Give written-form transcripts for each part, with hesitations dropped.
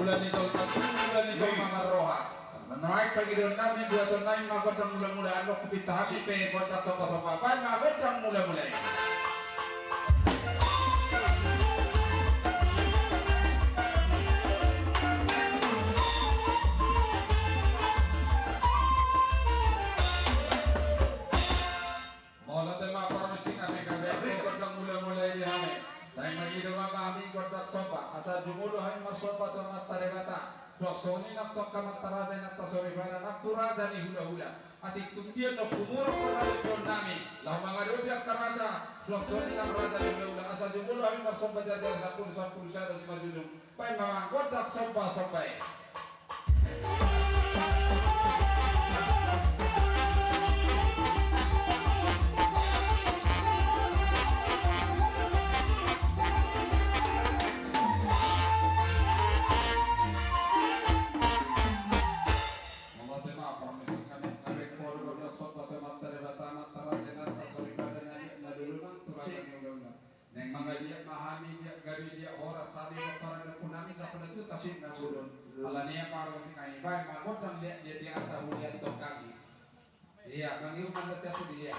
bulan itu bulan itu mangaroha menaik pagi don namin dua ton naik magodang mula-mula ano kupita hati pe kotak sopa-sopa pan magodang mula-mula Mula tema parmising ame kabe kotak mula-mula di hame dahil magidama kami kotak sopa asa jumulo hay masopa to matarebata suasoni nakto kamataraja nakta sorifana nakturaja ni hula-hula atik tuntian no kumuro kotak nami lau mangarubiak karaja suasoni nakraja ni hula-hula asa jumulo hay masopa jajar sapul sada simajujung pai mamang kotak sopa-sopa Neng mangga dia mahami dia gari dia ora sali para na punami sa pala tu tasik na sulon ala niya para si kai bay magot ang dia dia asa hulian to kami iya mangiu manda sa dia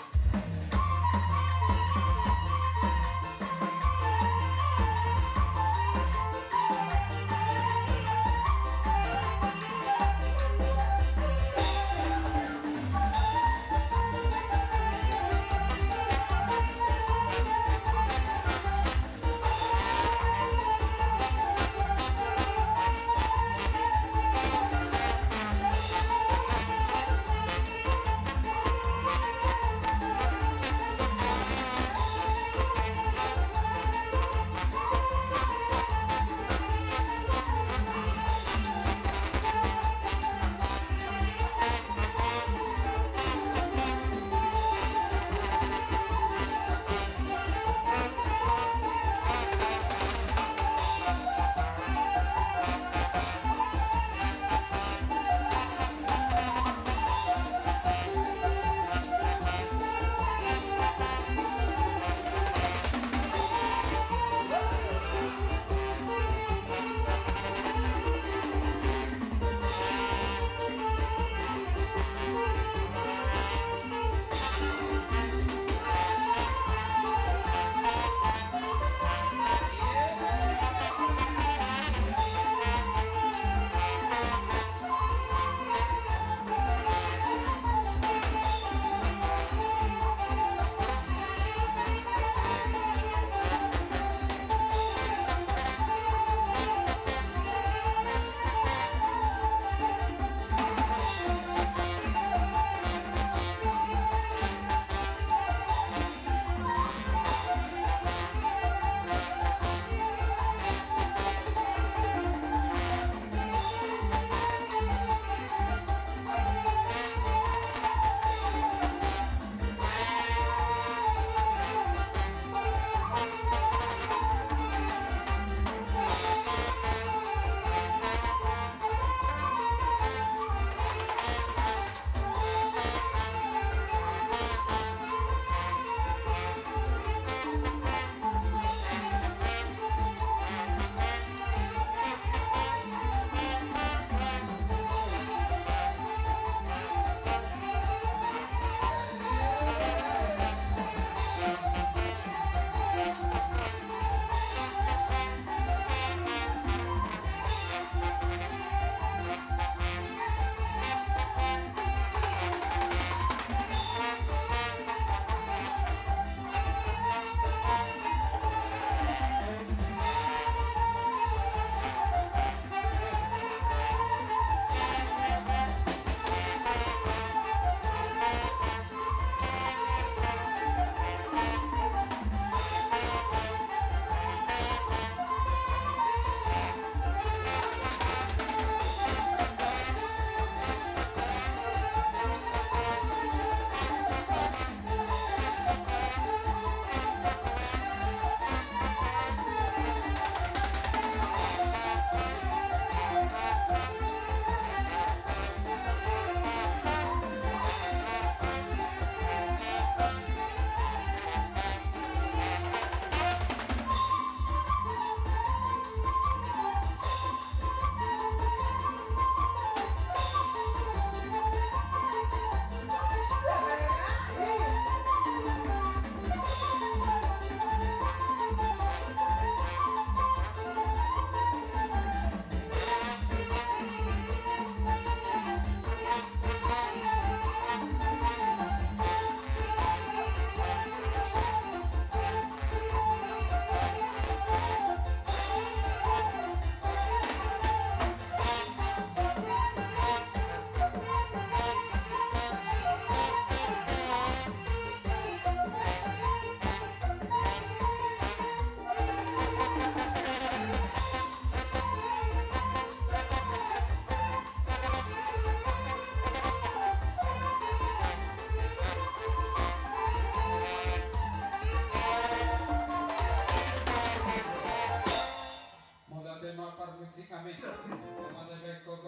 Bek kok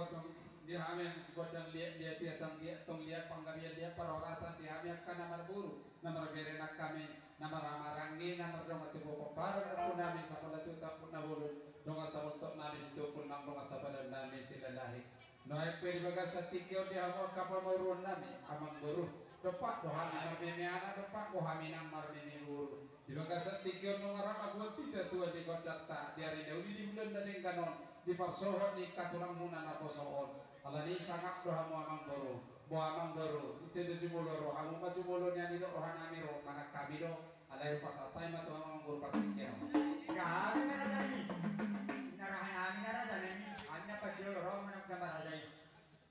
dirhamen godang lihat tiasang lihat tong lihat panggabian lihat parorasan tihamnya kan namar buru namar berenak kami namar amarangi namar dong atu bopo par pun nami sapada tu tak pun nabulun dong asal untuk nami situ pun nam dong sapada nami silalahi noai peri bagas satikio dia mau kapal maurun nami amang buru depak dohami marmemiana depak dohami namar memi buru di bagas satikio nongaram aku tidak tua di kodak tak diari daudi di bulan dari kanon di parsohon di katulang muna na posohon ala ni sangak doha mo amang boro isi do jumulo ro amu ma jumulo nya ni do rohan amiro mana kami do ala yung pasatay ma to amang boro patikya kami narajani narahan amin narajani amin na pagyo ro manap na marajay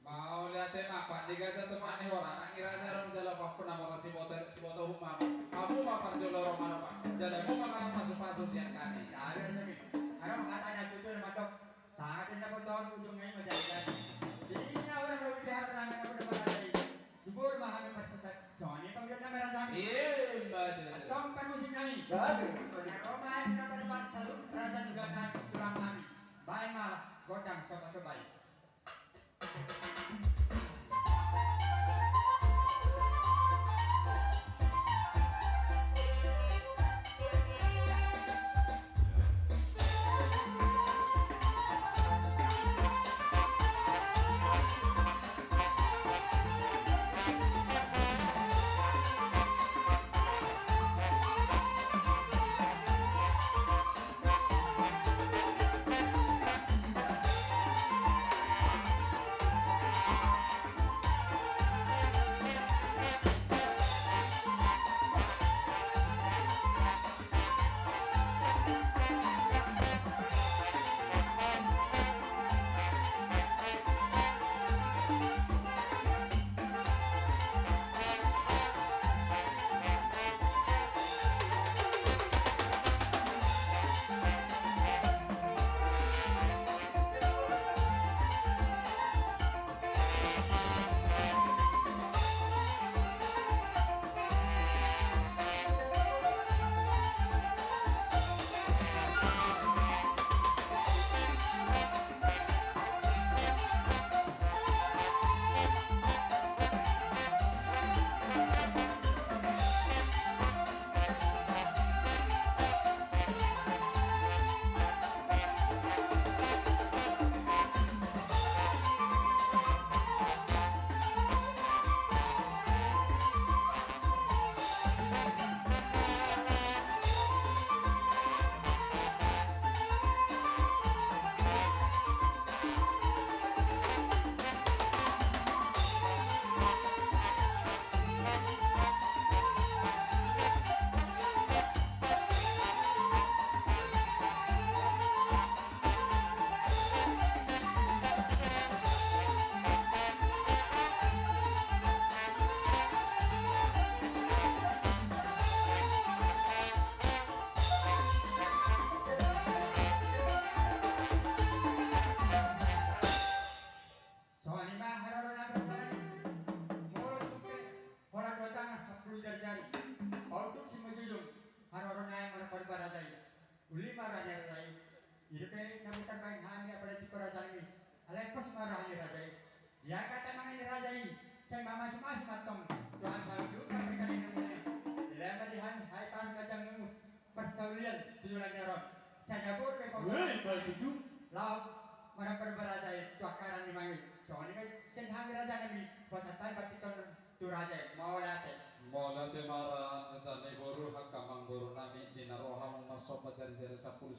mau liatin apa diga sa tumak ni hora nak ngira sa ram jala papu na mara si boto humama amu ma parjolo ro mano pa jala mo mga pasu-pasu siyan kami narajani ano makata na tuto na matok tahatin na po doon ujung ngayon madalikan jadi ini orang lebih diharap namin ako na marajay dubur mahami persetak Johnny pag yun na marajami badal at kong panusin kami na romahan na panubat sa raja juga na tulang kami bahay ma godang soba-sobay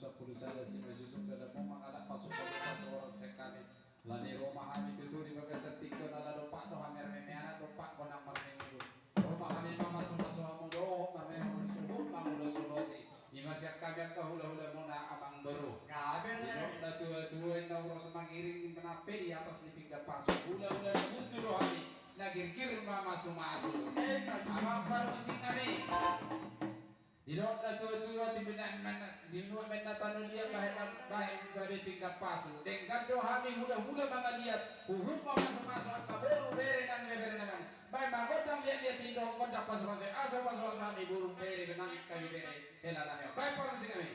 Sepuluh saja si masuk dalam mengalak pasuk orang sekali lani rumah kami itu di bagas setikun ala dopak doh hamer meme anak dopak konang marmeng itu rumah kami mama semua mudo marmeng subuh mamulo solosi ima siap kami ke hula-hula mona amang beru kabar dah tua-tua yang urus mangiring menape di atas di pinggir pasuk hula-hula itu doh kami nagir-gir mama sumasu ama baru sing kami Didok na tua-tua di binuat mena tanun liat baik dari tingkat pasu. Dengkan do kami hula-hula mga liat. Uhuk mga masuk-masuk at kaburu bere naman. Baik magodang liat tindong kondak pasu-pasu. Asa pasu-pasu kami burung bere benang kami bere. Hela nami. Baik parang kami.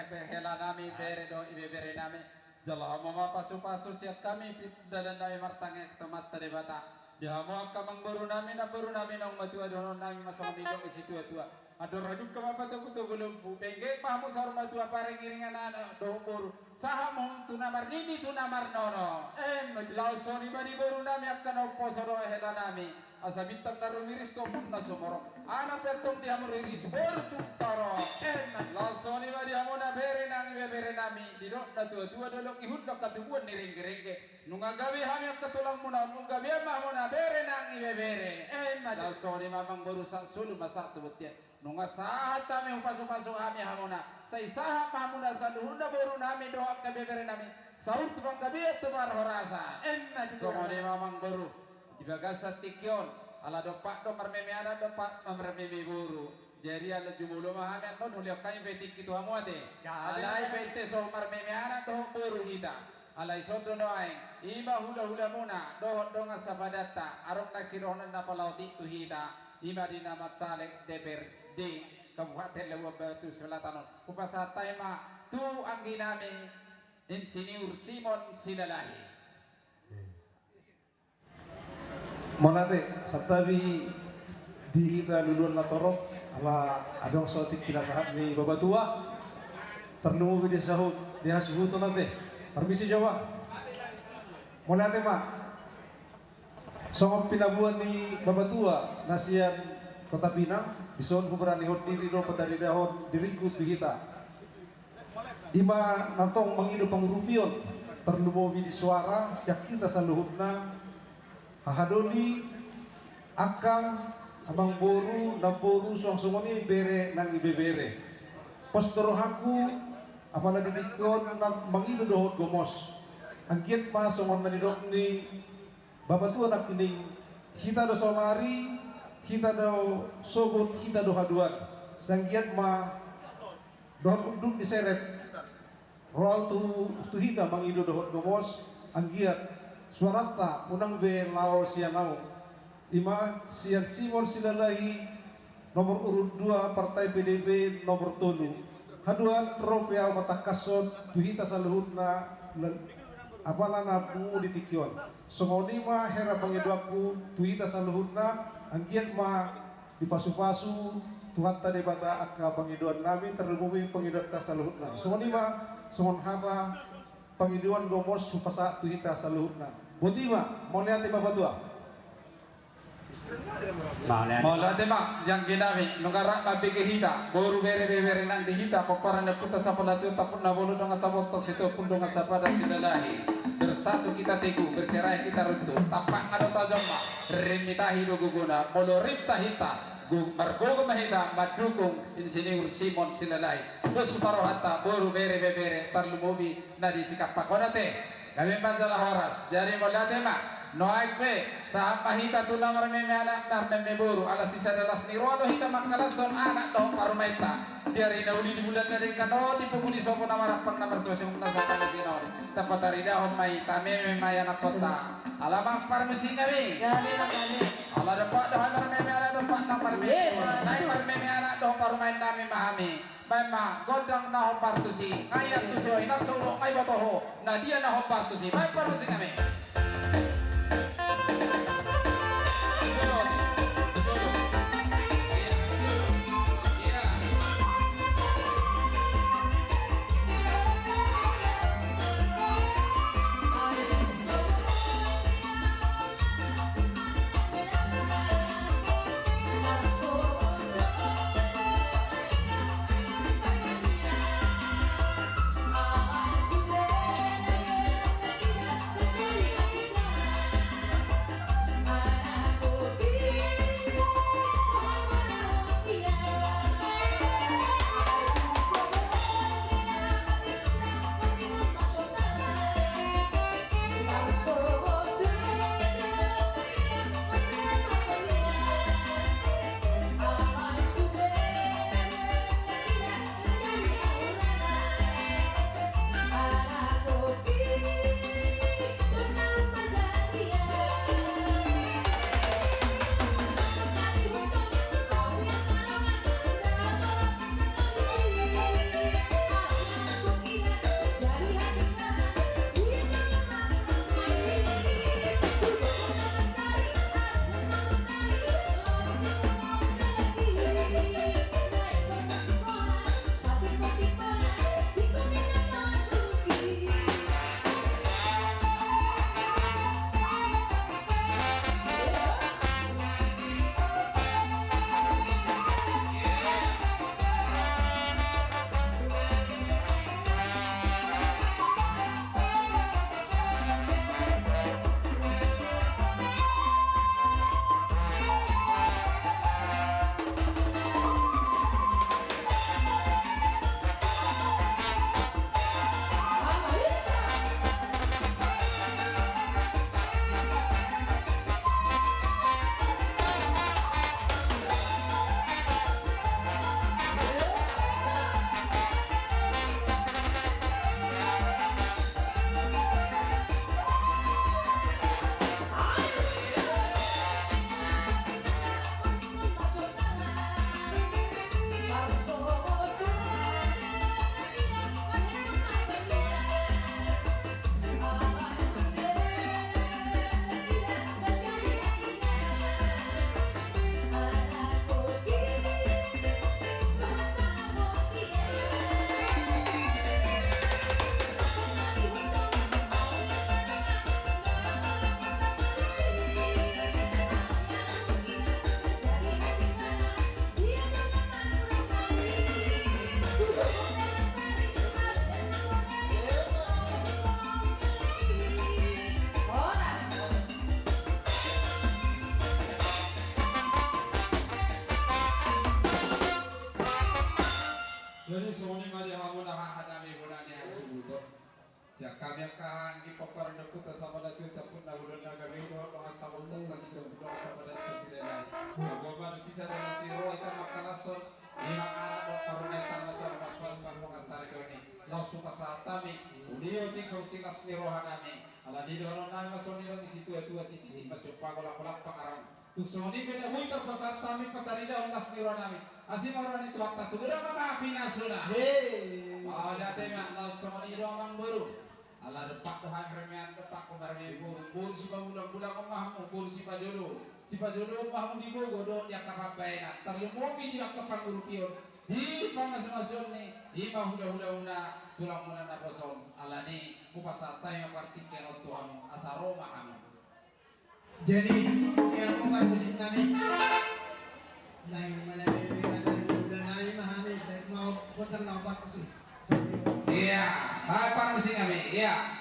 behela nami bere do ibe bere nami jala mama pasu siat kami dadan nami martangek tomat terebata dia mau kamang baru nami nang matua dono nami masami do isi tua ador haduk kama patu kutu gulumpu pengge pahamu sarma tua pareng iringan anak do boru sahamu tunamar nini tunamar nono majlau soni badi baru nami akan oposoro hela nami asa bintang daru miris ko punna somoro ana petong dia meriris baru tutaro lasoni badi amona bere nang bere nami didok da tua dolok ihun dok katubuan nirengge nunga gawe hami katulang muna nunga biar mahmona bere nang bere lasoni mamang baru sulu masatu butian nunga sahat kami upasu kami hamuna sai sahat hamuna saluhunda baru nami doa ke bebere nami saur tukang kabiat tumar horasa somone mamang baru dibagasa tikyon ala dopak do marmeme ana dopak marmeme buru jadi ala jumulo mahame non uliak kami betik kitu hamuate alai bete so marmeme ana do buru hita alai sodo noai ima hula muna do ngasabadata arok naksirohna napalauti tu hita ima dinama caleg DPR di Kabupaten Lebak Batu Selatan upasatay ma tu ang ginaming Insinyur Simon Silalahi monate satabi di hita lulun latorok ala adong sotik pinasahat ni babatua terlalu di sahut dia suhuto nate permisi Jawa monate ma songop pinabuan ni babatua nasian Kota Pinang bison ko berani hot diri do padari dahon dirikut di kita ima nantong mangido pangurupion terlumobi di suara siak kita saluhutna hahadoni akang amang boru namboru suang-suangoni bere nang ibebere postoro haku apalagi dikon nang mangido dohot gomos anggiat ma songon nanidok ni babatua nak kining kita do sonari kita do sogot kita do haduan sanggiat ma dohot unduk diseret roal tu hita mangido dohot gomos anggiat suarata unang be lao sianau ima sian Simon Silalahi nomor urut 2 partai PDB nomor tolu haduan ropea matakasot tu hita saluhutna apalana bungu di tikyon songonima hera pangiduaku tu hita saluhutna anggiat ma dipasu-pasu Tuhan tadi bata akka pangiduan nami terlebih pangiduan ta saluhutna songon ima songon hara pangiduan gomos supasa tuhita saluhutna botima mau lihat bapak tua mau lihat mak yang ginami nungara babi hita baru bere nang dihita paparan puta sapalatu tapun nabolu dong sabotok situ pun dong sapada Silalahi bersatu kita teguh bercerai kita runtuh tapak ada tajamma remitahi doguguna moloripta hita margogo mahita madukung Insinyur Simon Silalahi bos parohata baru bere tarlumobi nadi sikap pakonate kami panjala horas jari molate mak noaik pe saham mahita tuna marmeme anak marmeme buru ala sisa dalas ni rodo hita makalason anak doh parmeta diari nauli di bulan dari kano di pemudi sopo nama rapang nama tuas yang menasakan di sini dapat hari dahon mahita meme maya nak kota alamak parmesi kami ala dapat doh marmeme anak dapat nama marmeme naik marmeme anak doh parmain kami mahami Bama godang nahom partusi ayat tusi inak solo ay botoho na dia nahom partusi baik partusi kami Thank you. Siya kami akan ipapar na kuta sa mga tuta po na ulan na gabi ko mga sabon ng kasi ito po sa mga kasilay. Pagbabar si sa dalas ni Roy ka makalason ilang anak mo karunatan na dyan mas mga sari ko ni langsung ka sa atami uliyo tik so sikas ni Roha namin ala di doon namin masoni lang isi tua si titi masuk pagolak pangarang tukso ni bina huy terpasar tami patarida ulas ni Roha namin asin orang itu waktu tu berapa mga pinasuna ada tema langsung ni Roha mang baru ala depak Tuhan remian depak kemarin buru si bulan-bulan omah buru si pajolo omah di bogo dia kapabaina terlumumi dia kapangurupion di pangasmason ni ima huda-huda tulang muna na poson ala ni upasata yang partikel Tuhan asaroma kami. Jadi yang musik kami lain melalui dan lain mahami mau putar nampak itu. Iya, para musik kami, iya.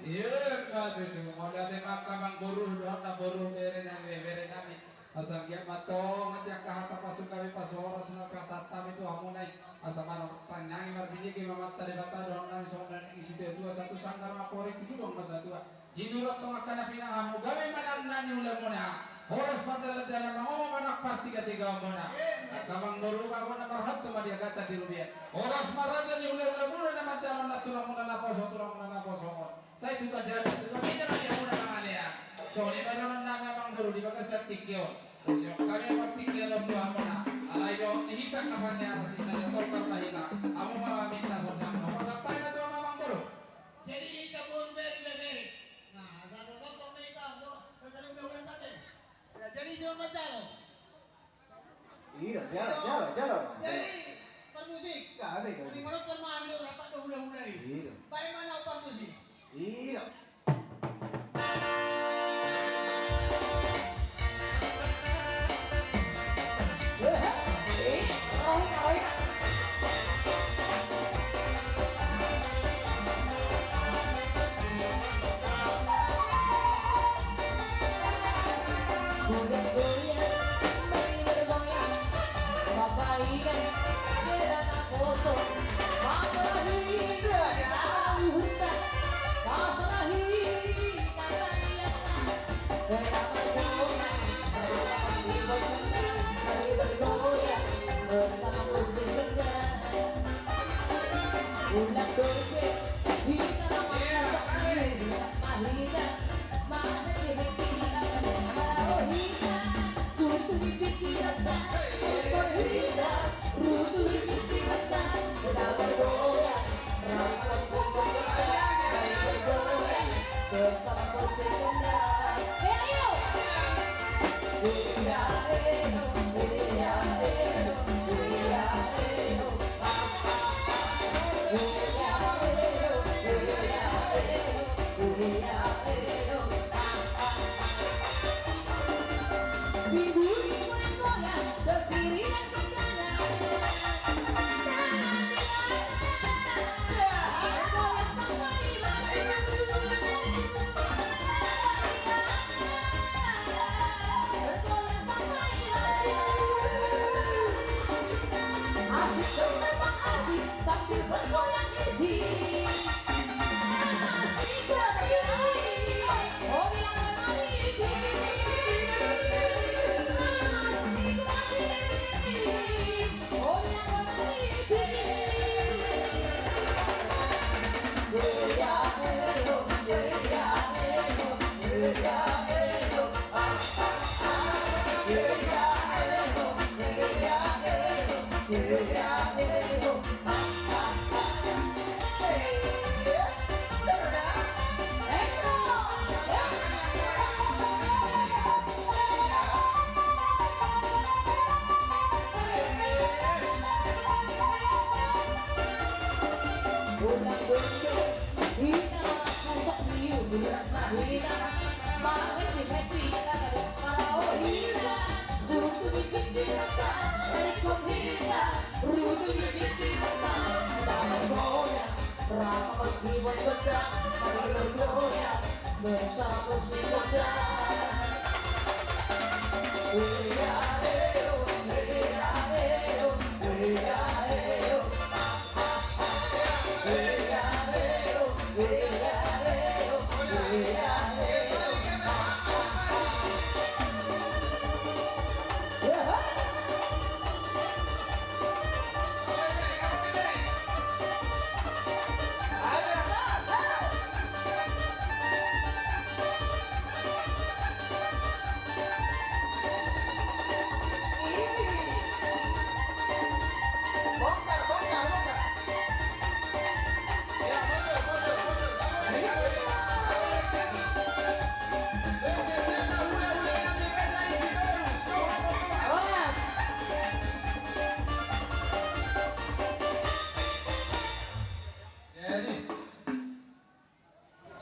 Iya, itu mau datang makamang buruh doang na buruh bere nami asal dia matong nanti kahata pasuk kami pasora sena kasata itu hamunai asal mana panjang marbini ke mama tadi bata doang nami soalnya isi dua satu sangkar mapori itu dong masa dua sinurot to makana pinang hamu gawe mananani ulamuna horas padahal dalam mau manak parti ketiga mana kamang buruh kawan na marhat to madia kata di rubian horas maraja ni ulamuna na macam na tulang muna na poso saya juga dari juga kita dia muna mengalia so ni baru nama bang guru di bagas tikio kami bertikio dalam dua mana alayo hitam kapannya masih saja korban lahina kamu mau minta bodoh apa saktai na dua bang guru Jadi kita pun beri. Nah, satu dokter mereka terus udah tadi. Ya, jadi cuma baca loh. Iya, jalan. Jadi permusik. Ya, Ada kan? Di mana tuan maambil rapat hula-hula ini? Iya. Bagaimana mana upah tu sih? Iya.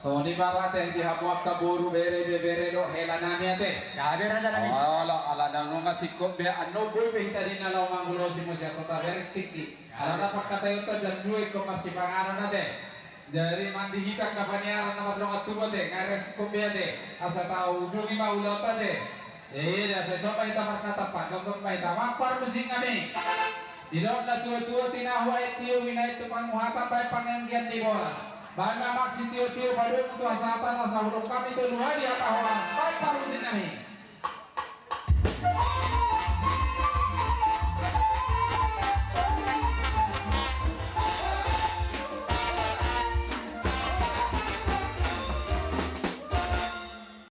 So ni barate di habuak kaburu bere do hela nami ate. Gabe raja nami. Ala ala nang nga sikop be ano boy be hitadi na law mangulo si mo siya sa taber tiki. Ala na pagkatayo to jan duwe ko masipangano na de. Dari mandi hita kapaniaran na madlong atuba de ngares ko be de. Asa tao ujungi maula pa de. Da sa so pa ita markata pa contoh pa ita mapar musing kami. Di dalam na tua tinahu ay tiyo winay to pangmuhatan pa panganggian di boras. Banda maksi tio-tio baru itu asatan asa huruf kami itu luar di atas horas. Baik parusin kami.